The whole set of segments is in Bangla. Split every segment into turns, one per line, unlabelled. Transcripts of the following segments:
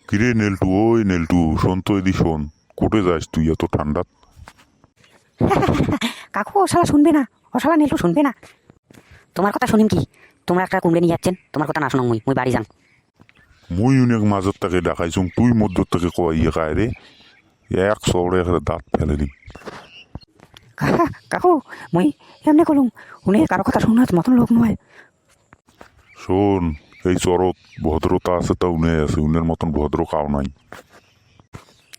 কিরে নেলটু, ওই নেলটু, শোন তো, এদি শোন। কোটে যাস তুই এত ঠান্ডা?
কাকু ও শালা শুনবে না, ও শালা নেলটু শুনবে না। তোমার কথা শুনিম কি? তোমরা একটা কুমড়ে নিয়ে যাচ্ছেন, তোমার কথা না শোনো মুই মুই বাড়ি যান।
মুই অনেক মাঝের তাকে ডাকাইছুম, তুই মধ্যর থেকে কইয়ে কায় রে। এক সবরে এখানে দাঁত ফেলে দিম।
কাকু মুই এমনি কলুম, উনি কারো কথা শোনার মতন লোক নয়।
শোন, এই চরত ভদ্রতা আছে, তা উনে আছে, উনের মতন ভদ্র কাও নাই।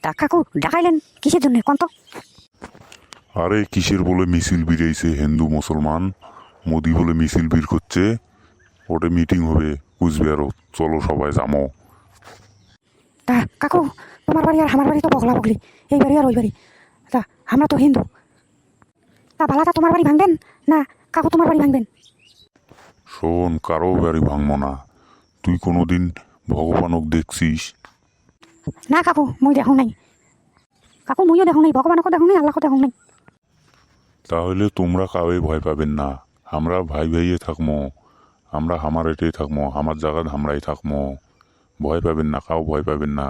তা কাকু ডাকাইলেন কিসের জন্য কোন তো?
আরে কিসের বলে মিছিল বেরিয়েছে, হিন্দু মুসলমান, মোদি বলে মিছিল বের করছে, ওটা মিটিং হবে কুচবিহারত, চলো সবাই যামো।
তা কাকু তোমার বাড়ি আর আমার বাড়ি তো বগলা বগলি, এই বাড়ি আর ওই বাড়ি। তা আমরা তো হিন্দু, তা বালাটা তোমার বাড়ি ভাঙবেন না কাকু তোমার বাড়ি ভাঙবেন?
শোন, কারো বাড়ি ভাঙবো না। তুই কোনোদিন ভগবানক দেখছিস?
না কাকু মুই দেখো নাই, কাকু মুইও দেখো নাই, ভগবানকে দেখো নাই, আল্লাহকে দেখো নাই।
তাহলে তোমরা কাউকে ভয় পাবেন না, আমরা ভাই ভাইয়ে থাকবো, আমরা হামার এটাই থাকবো, আমার জায়গা আমরাই থাকবো। ভয় পাবেন না, কাউ ভয় পাবেন না,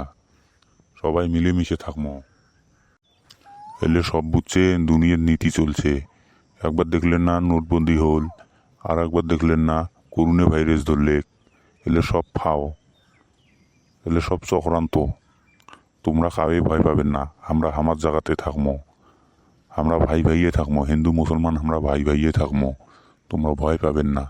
সবাই মিলেমিশে থাকবো। এলে সব বুঝছে দুনিয়ার নীতি চলছে। একবার দেখলেন না নোটবন্দি হল, আর একবার দেখলেন না করোনা ভাইরাস ধরলে। এলে সব ফাও, এলে সব চক্রান্ত। তোমরা কাউকে ভয় পাবেন না, আমরা আমার জায়গাতে থাকবো, আমরা ভাই ভাইয়ে থাকবো, হিন্দু মুসলমান আমরা ভাই ভাইয়ে থাকবো, তোমরা ভয় পাবেন না।